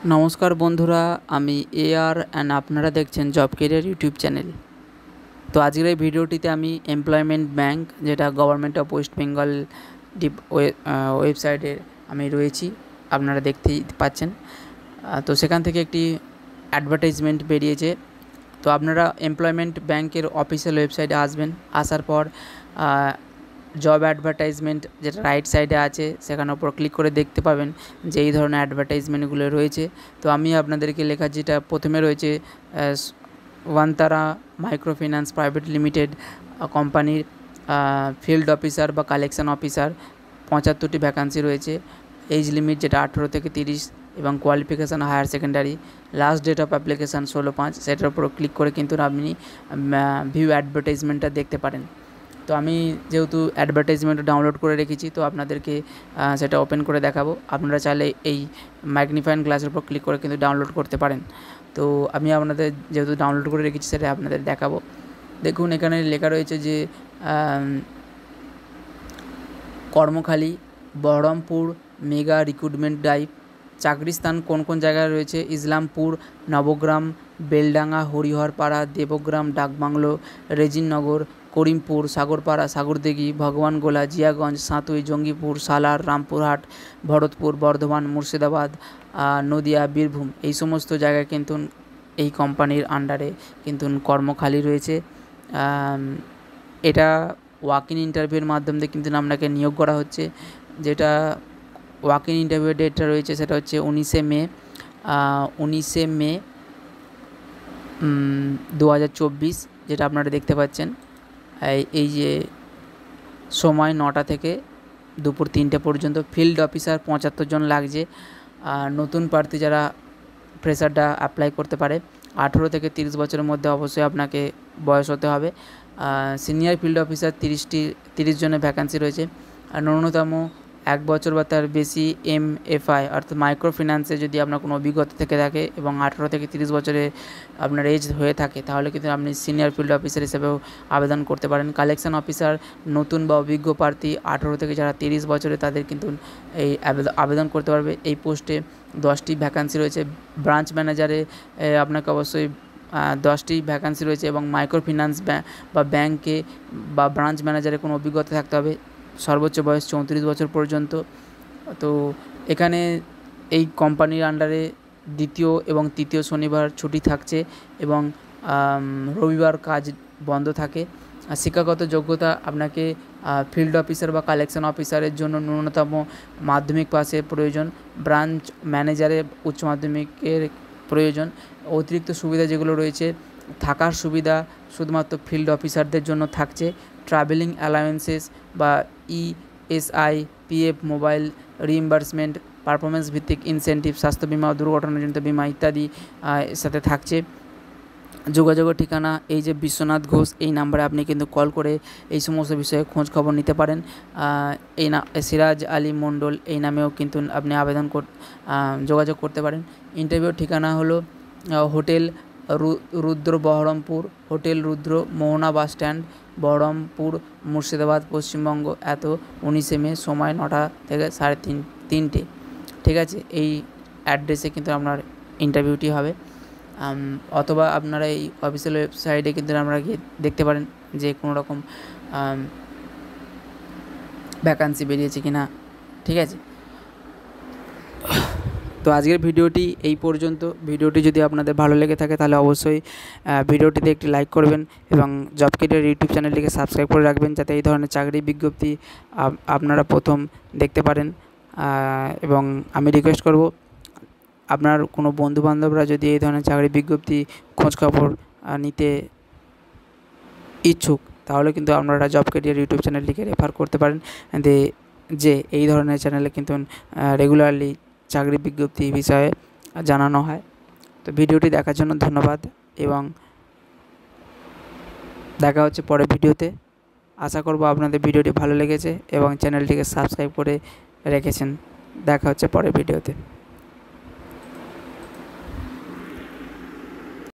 নমস্কার বন্ধুরা, আমি এআর অ্যান্ড আপনারা দেখছেন জব কেরিয়ার ইউটিউব চ্যানেল। তো আজকের এই ভিডিওটিতে আমি এমপ্লয়মেন্ট ব্যাংক, যেটা গভর্নমেন্ট অফ ওয়েস্ট বেঙ্গল ওয়েবসাইটে আমি রয়েছি, আপনারা দেখতেই পাচ্ছেন। তো সেখান থেকে একটি অ্যাডভার্টাইজমেন্ট বেরিয়েছে। তো আপনারা এমপ্লয়মেন্ট ব্যাংকের অফিসিয়াল ওয়েবসাইটে আসবেন। আসার পর জব অ্যাডভার্টাইজমেন্ট যেটা রাইট সাইডে আছে, সেখানের উপর ক্লিক করে দেখতে পাবেন যে এই ধরনের অ্যাডভার্টাইজমেন্টগুলো রয়েছে। তো আমি আপনাদেরকে লেখা যেটা প্রথমে রয়েছে, ওয়ান্তারা মাইক্রো ফিন্যান্স প্রাইভেট লিমিটেড কোম্পানির ফিল্ড অফিসার বা কালেকশন অফিসার 75টি ভ্যাকান্সি রয়েছে। এজ লিমিট যেটা 18 থেকে 30 এবং qualification higher secondary. Last date of application 16/5। সেটার উপর ক্লিক করে কিন্তু আপনি ভিউ অ্যাডভার্টাইজমেন্টটা দেখতে পারেন। তো আমি যেহেতু অ্যাডভার্টাইজমেন্ট ডাউনলোড করে রেখেছি, তো আপনাদেরকে সেটা ওপেন করে দেখাবো। আপনারা চাইলে এই ম্যাগনিফাইং গ্লাসের উপর ক্লিক করে কিন্তু ডাউনলোড করতে পারেন। তো আমি আপনাদের যেহেতু ডাউনলোড করে রেখেছি, সেটা আপনাদের দেখাবো। দেখুন, এখানে লেখা রয়েছে যে কর্মখালী, বহরমপুর মেগা রিক্রুটমেন্ট ড্রাইভ। চাকরির স্থান কোন কোন জায়গায় রয়েছে: ইসলামপুর, নবগ্রাম, বেলডাঙ্গা, হরিহরপাড়া, দেবগ্রাম, ডাকবাংলো, রেজিননগর, করিমপুর, সাগরপাড়া, সাগরদিঘি, ভগবানগোলা, জিয়াগঞ্জ, সাঁতুই, জঙ্গিপুর, সালার, রামপুরহাট, ভরতপুর, বর্ধমান, মুর্শিদাবাদ, নদিয়া, বীরভূম, এই সমস্ত জায়গায় কিন্তু এই কোম্পানির আন্ডারে কিন্তু কর্মখালি রয়েছে। এটা ওয়াক ইন ইন্টারভিউর মাধ্যমে কিন্তু আপনাকে নিয়োগ করা হচ্ছে। যেটা ওয়াক ইন ইন্টারভিউ ডেটটা রয়েছে, সেটা হচ্ছে 19শে মে 2024, যেটা আপনারা দেখতে পাচ্ছেন। এই যে সময় 9টা থেকে দুপুর 3টে পর্যন্ত। ফিল্ড অফিসার 75 জন লাগছে। নতুন প্রার্থী যারা ফ্রেশাররা অ্যাপ্লাই করতে পারে। 18 থেকে 30 বছরের মধ্যে অবশ্যই আপনাকে বয়স হতে হবে। সিনিয়র ফিল্ড অফিসার 30 জনের ভ্যাকান্সি রয়েছে। আর ন্যূনতম 1 বছর বা তার বেশি MFI অর্থাৎ মাইক্রো ফিন্যান্সে যদি আপনার কোনো অভিজ্ঞতা থেকে থাকে এবং 18 থেকে 30 বছরে আপনার এজ হয়ে থাকে, তাহলে কিন্তু আপনি সিনিয়র ফিল্ড অফিসার হিসেবেও আবেদন করতে পারেন। কালেকশন অফিসার নতুন বা অভিজ্ঞ প্রার্থী 18 থেকে যারা 30 বছরে, তাদের কিন্তু এই আবেদন করতে পারবে। এই পোস্টে 10টি ভ্যাকান্সি রয়েছে। ব্রাঞ্চ ম্যানেজারে আপনাকে অবশ্যই 10টি ভ্যাকান্সি রয়েছে এবং মাইক্রো ফিন্যান্স বা ব্যাংকে বা ব্রাঞ্চ ম্যানেজারে কোনো অভিজ্ঞতা থাকতে হবে। সর্বোচ্চ বয়স 34 বছর পর্যন্ত। তো এখানে এই কোম্পানির আন্ডারে দ্বিতীয় এবং তৃতীয় শনিবার ছুটি থাকছে এবং রবিবার কাজ বন্ধ থাকে। শিক্ষাগত যোগ্যতা, আপনাকে ফিল্ড অফিসার বা কালেকশন অফিসারের জন্য ন্যূনতম মাধ্যমিক পাসের প্রয়োজন। ব্রাঞ্চ ম্যানেজারে উচ্চ মাধ্যমিকের প্রয়োজন। অতিরিক্ত সুবিধা যেগুলো রয়েছে, থাকার সুবিধা শুধুমাত্র ফিল্ড অফিসারদের জন্য থাকছে। ট্রাভেলিং অ্যালাউন্সেস বা ESI, PF, mobile reimbursement, performance ভিত্তিক ইনসেন্টিভ, স্বাস্থ্য বিমা, দুর্ঘটনাজনিত বিমা ইত্যাদি এর সাথে থাকছে। যোগাযোগের ঠিকানা এই যে বিশ্বনাথ ঘোষ, এই নাম্বারে আপনি কিন্তু কল করে এই সমস্ত বিষয়ে খোঁজ খবর নিতে পারেন। এই সিরাজ আলী মণ্ডল, এই নামেও কিন্তু আপনি যোগাযোগ করতে পারেন। ইন্টারভিউর ঠিকানা হলো হোটেল রুদ্র, বহরমপুর, হোটেল রুদ্র, মোহনা বাস স্ট্যান্ড, বহরমপুর, মুর্শিদাবাদ, পশ্চিমবঙ্গ। 19শে মে, সময় 9টা থেকে 3:30। ঠিক আছে, এই অ্যাড্রেসে কিন্তু আপনার ইন্টারভিউটি হবে। অথবা আপনারা এই অফিসিয়াল ওয়েবসাইটে কিন্তু আপনারা গিয়ে দেখতে পারেন যে কোনো রকম ভ্যাকান্সি বেরিয়েছে কি না। ঠিক আছে, তো আজকের ভিডিওটি এই পর্যন্ত। ভিডিওটি যদি আপনাদের ভালো লেগে থাকে, তাহলে অবশ্যই ভিডিওটিতে একটি লাইক করবেন এবং জব কেরিয়ার ইউটিউব চ্যানেলটিকে সাবস্ক্রাইব করে রাখবেন, যাতে এই ধরনের চাকরি বিজ্ঞপ্তি আপনারা প্রথম দেখতে পারেন। এবং আমি রিকোয়েস্ট করব, আপনার কোনো বন্ধুবান্ধবরা যদি এই ধরনের চাকরি বিজ্ঞপ্তি খোঁজখবর নিতে ইচ্ছুক, তাহলে কিন্তু আপনারা জব কেরিয়ার ইউটিউব চ্যানেলটিকে রেফার করতে পারেন। যে এই ধরনের চ্যানেলে কিন্তু রেগুলারলি চাকরি বিজ্ঞপ্তি বিষয়ে জানানো হয়। তো ভিডিওটি দেখার জন্য ধন্যবাদ এবং দেখা হচ্ছে পরের ভিডিওতে। আশা করব আপনাদের ভিডিওটি ভালো লেগেছে এবং চ্যানেলটিকে সাবস্ক্রাইব করে রেখেছেন। দেখা হচ্ছে পরের ভিডিওতে।